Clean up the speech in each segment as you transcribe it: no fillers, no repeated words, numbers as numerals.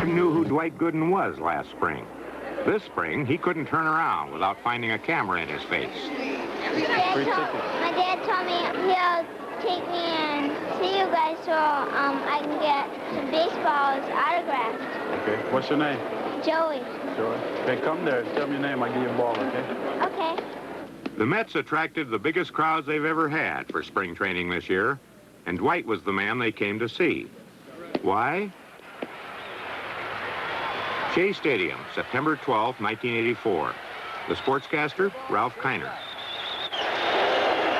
Knew who Dwight Gooden was last spring. This spring, he couldn't turn around without finding a camera in his face. My dad told me he'll take me and see you guys so I can get some baseballs autographed. Okay. What's your name? Joey. Joey. Okay, come there. Tell me your name. I'll give you a ball, okay? Okay. The Mets attracted the biggest crowds they've ever had for spring training this year, and Dwight was the man they came to see. Why? Shea Stadium, September 12, 1984. The sportscaster, Ralph Kiner.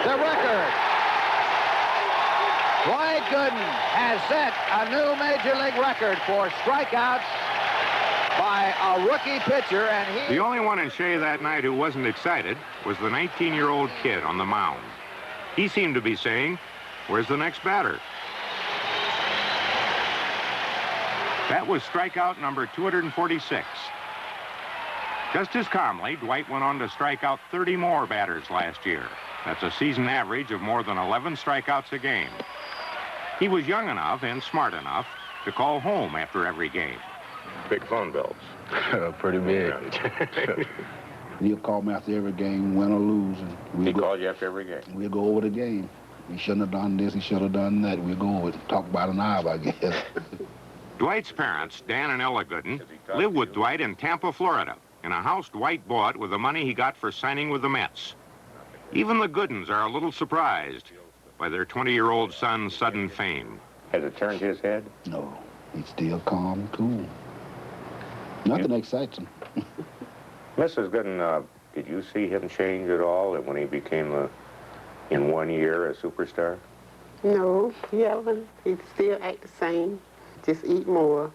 The record. Dwight Gooden has set a new Major League record for strikeouts by a rookie pitcher, and he... The only one in Shea that night who wasn't excited was the 19-year-old kid on the mound. He seemed to be saying, "Where's the next batter?" That was strikeout number 246. Just as calmly, Dwight went on to strike out 30 more batters last year. That's a season average of more than 11 strikeouts a game. He was young enough and smart enough to call home after every game. Big phone bills. Pretty big. He'll call me after every game, win or lose. And He called you after every game? We'll go over the game. He shouldn't have done this, he should have done that. We'll go over it, talk about an hour, I guess. Dwight's parents, Dan and Ella Gooden, live with Dwight in Tampa, Florida, in a house Dwight bought with the money he got for signing with the Mets. Even the Goodens are a little surprised by their 20-year-old son's sudden fame. Has it turned his head? No, he's still calm and cool. Nothing excites him. Mrs. Gooden, did you see him change at all when he became, in 1 year, a superstar? No, he haven't. He still act the same. Just eat more.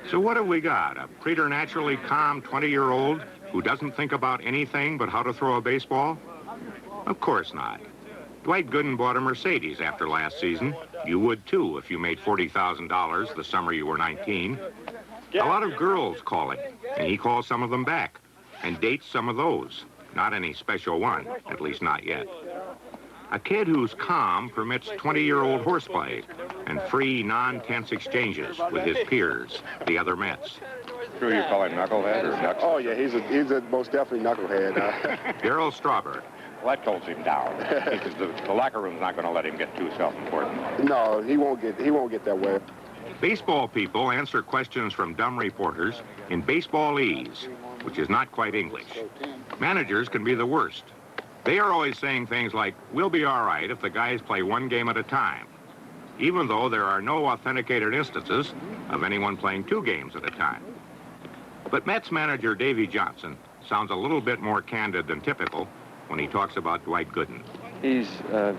So what have we got? A preternaturally calm 20-year-old who doesn't think about anything but how to throw a baseball? Of course not. Dwight Gooden bought a Mercedes after last season. You would, too, if you made $40,000 the summer you were 19. A lot of girls call him, and he calls some of them back, and dates some of those. Not any special one, at least not yet. A kid who's calm permits 20-year-old horseplay and free, non-tense exchanges with his peers, the other Mets. True, you call him knucklehead or knuckles? Oh, yeah, he's a most definitely knucklehead. Darryl Strawberry. Well, that holds him down, because the locker room's not going to let him get too self-important. No, he won't get that way. Baseball people answer questions from dumb reporters in baseballese, which is not quite English. Managers can be the worst. They are always saying things like, "We'll be all right if the guys play one game at a time," even though there are no authenticated instances of anyone playing 2 games at a time. But Mets manager Davey Johnson sounds a little bit more candid than typical when he talks about Dwight Gooden. He's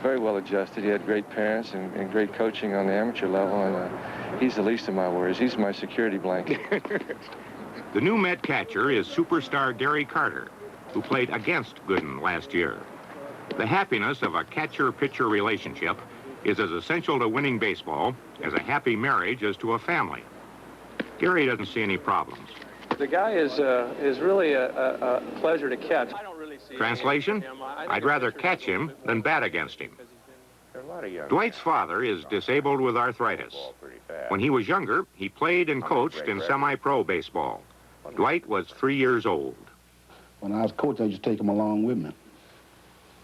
very well adjusted. He had great parents and great coaching on the amateur level, and he's the least of my worries. He's my security blanket. The new Met catcher is superstar Gary Carter, who played against Gooden last year. The happiness of a catcher-pitcher relationship is as essential to winning baseball as a happy marriage is to a family. Gary doesn't see any problems. The guy is really a pleasure to catch. Translation? I'd rather catch him than bat against him. Dwight's father is disabled with arthritis. When he was younger, he played and coached in semi-pro baseball. Dwight was 3 years old. When I was coach, I used to take him along with me.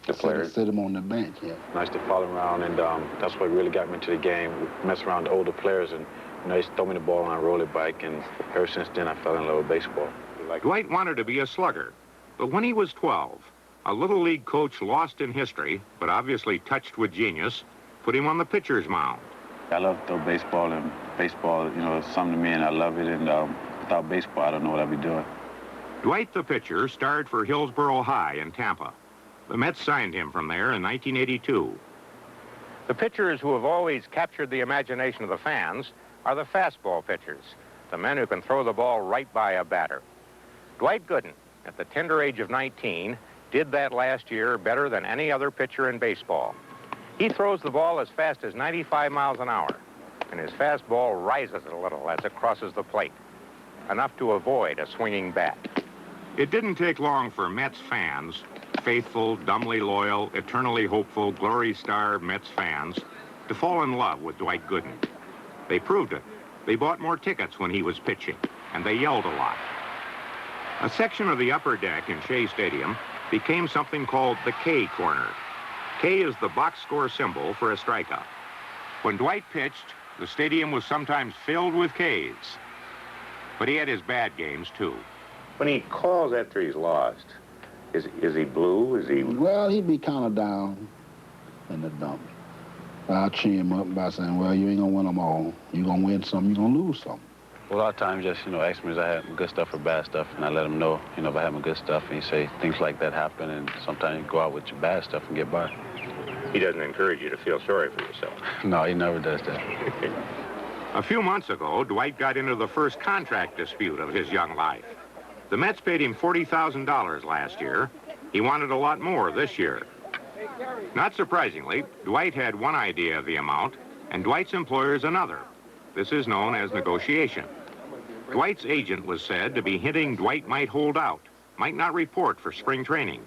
The players? Sit him on the bench, yeah. Nice to follow him around, and that's what really got me into the game. Mess around with older players, and they used to throw me the ball on a roller bike, and ever since then I fell in love with baseball. Dwight wanted to be a slugger, but when he was 12, a little league coach lost in history, but obviously touched with genius, put him on the pitcher's mound. I love to throw baseball, and baseball, you know, is something to me, and I love it, and without baseball, I don't know what I'd be doing. Dwight, the pitcher, starred for Hillsborough High in Tampa. The Mets signed him from there in 1982. The pitchers who have always captured the imagination of the fans are the fastball pitchers, the men who can throw the ball right by a batter. Dwight Gooden, at the tender age of 19, did that last year better than any other pitcher in baseball. He throws the ball as fast as 95 miles an hour, and his fastball rises a little as it crosses the plate, enough to avoid a swinging bat. It didn't take long for Mets fans, faithful, dumbly loyal, eternally hopeful, glory-starved Mets fans, to fall in love with Dwight Gooden. They proved it They bought more tickets when he was pitching, and they yelled a lot. A section of the upper deck in Shea Stadium became something called the K corner. K is the box score symbol for a strikeout. When Dwight pitched, the stadium was sometimes filled with Ks. But he had his bad games, too. When he calls after he's lost, is he blue? Is he... Well, he'd be kind of down in the dumps. I'll cheer him up by saying, well, you ain't going to win them all. You're going to win some, you're going to lose some. Well, a lot of times just, ask me if I had good stuff or bad stuff, and I let him know, if I have my good stuff, and he say things like that happen, and sometimes you go out with your bad stuff and get by. He doesn't encourage you to feel sorry for yourself. No, he never does that. A few months ago, Dwight got into the first contract dispute of his young life. The Mets paid him $40,000 last year. He wanted a lot more this year. Not surprisingly, Dwight had one idea of the amount, and Dwight's employer's another. This is known as negotiation. Dwight's agent was said to be hinting Dwight might hold out, might not report for spring training.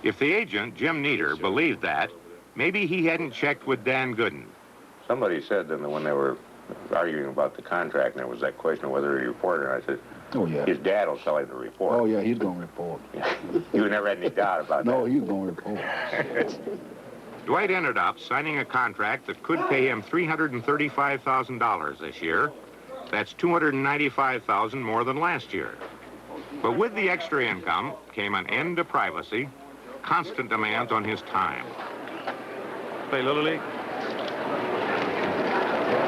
If the agent, Jim Nieder, believed that, maybe he hadn't checked with Dan Gooden. Somebody said that when they were arguing about the contract, and there was that question of whether he reported, and I said, oh, yeah. His dad will tell him to report. Oh, yeah, he's going to report. You never had any doubt about that? No, he's going to report. Dwight ended up signing a contract that could pay him $335,000 this year. That's $295,000 more than last year. But with the extra income came an end to privacy, constant demands on his time. Play Little League?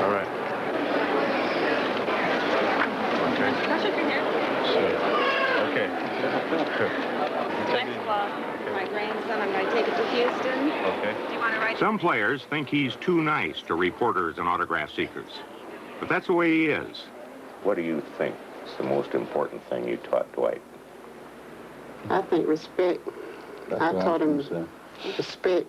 All right. Okay. Sure. Okay. Next ball, my grandson, I'm going to take it to Houston. Okay. Do you want to write? Some players think he's too nice to reporters and autograph seekers. But that's the way he is. What do you think is the most important thing you taught Dwight? I think respect. I taught him respect.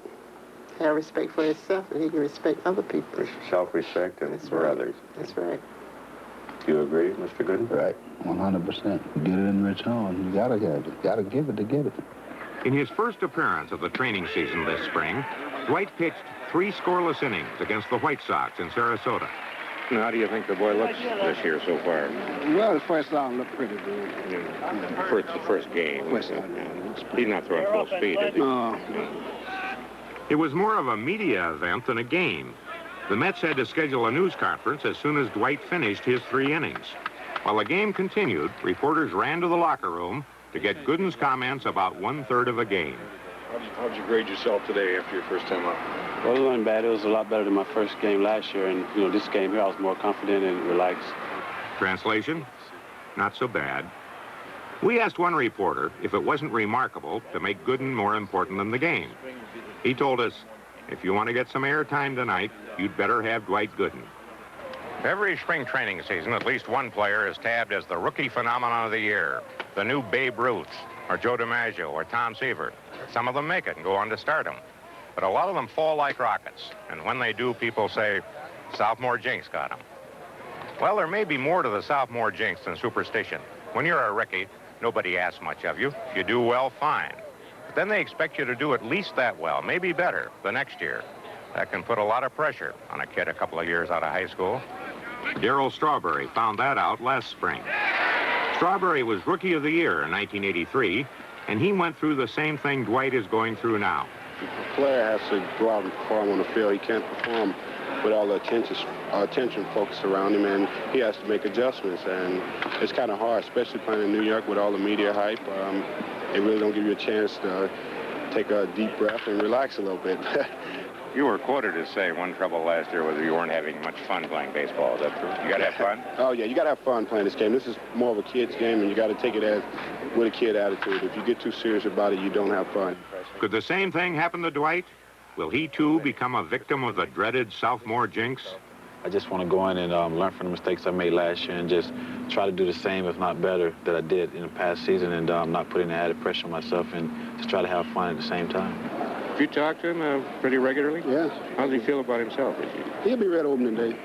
Have respect for himself, and he can respect other people. Self-respect and for others. That's right. Do you agree, Mr. Gooden? Right, 100%. You get it in return. You gotta have it. You gotta give it to get it. In his first appearance of the training season this spring, Dwight pitched 3 scoreless innings against the White Sox in Sarasota. How do you think the boy looks this year so far? Well, the first round looked pretty good. It's the first game. He's not throwing full speed, is he? No. It was more of a media event than a game. The Mets had to schedule a news conference as soon as Dwight finished his 3 innings. While the game continued, reporters ran to the locker room to get Gooden's comments about 1/3 of a game. How'd you grade yourself today after your first time out? Well, it wasn't bad. It was a lot better than my first game last year. And, this game here, I was more confident and relaxed. Translation? Not so bad. We asked one reporter if it wasn't remarkable to make Gooden more important than the game. He told us, if you want to get some airtime tonight, you'd better have Dwight Gooden. Every spring training season, at least one player is tabbed as the rookie phenomenon of the year. The new Babe Ruth, or Joe DiMaggio, or Tom Seaver. Some of them make it and go on to stardom. But a lot of them fall like rockets. And when they do, people say, sophomore jinx got them. Well, there may be more to the sophomore jinx than superstition. When you're a rookie, nobody asks much of you. If you do well, fine. But then they expect you to do at least that well, maybe better, the next year. That can put a lot of pressure on a kid a couple of years out of high school. Darryl Strawberry found that out last spring. Strawberry was Rookie of the Year in 1983, and he went through the same thing Dwight is going through now. The player has to go out and perform on the field. He can't perform with all the attention focused around him, and he has to make adjustments. And it's kind of hard, especially playing in New York with all the media hype. They really don't give you a chance to take a deep breath and relax a little bit. You were quoted as saying one trouble last year was you weren't having much fun playing baseball. Is that true? You got to have fun? Oh, yeah, you got to have fun playing this game. This is more of a kid's game, and you got to take it with a kid attitude. If you get too serious about it, you don't have fun. Could the same thing happen to Dwight? Will he, too, become a victim of the dreaded sophomore jinx? I just want to go in and learn from the mistakes I made last year and just try to do the same, if not better, that I did in the past season, and not putting the added pressure on myself, and just try to have fun at the same time. Do you talk to him pretty regularly? Yeah. How does he feel about himself? He'll be red opening day.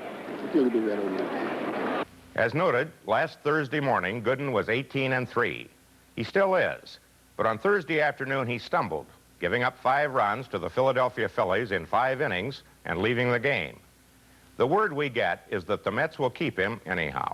He'll be red opening day. As noted, last Thursday morning, Gooden was 18-3. He still is. But on Thursday afternoon, he stumbled, giving up 5 runs to the Philadelphia Phillies in 5 innings and leaving the game. The word we get is that the Mets will keep him anyhow.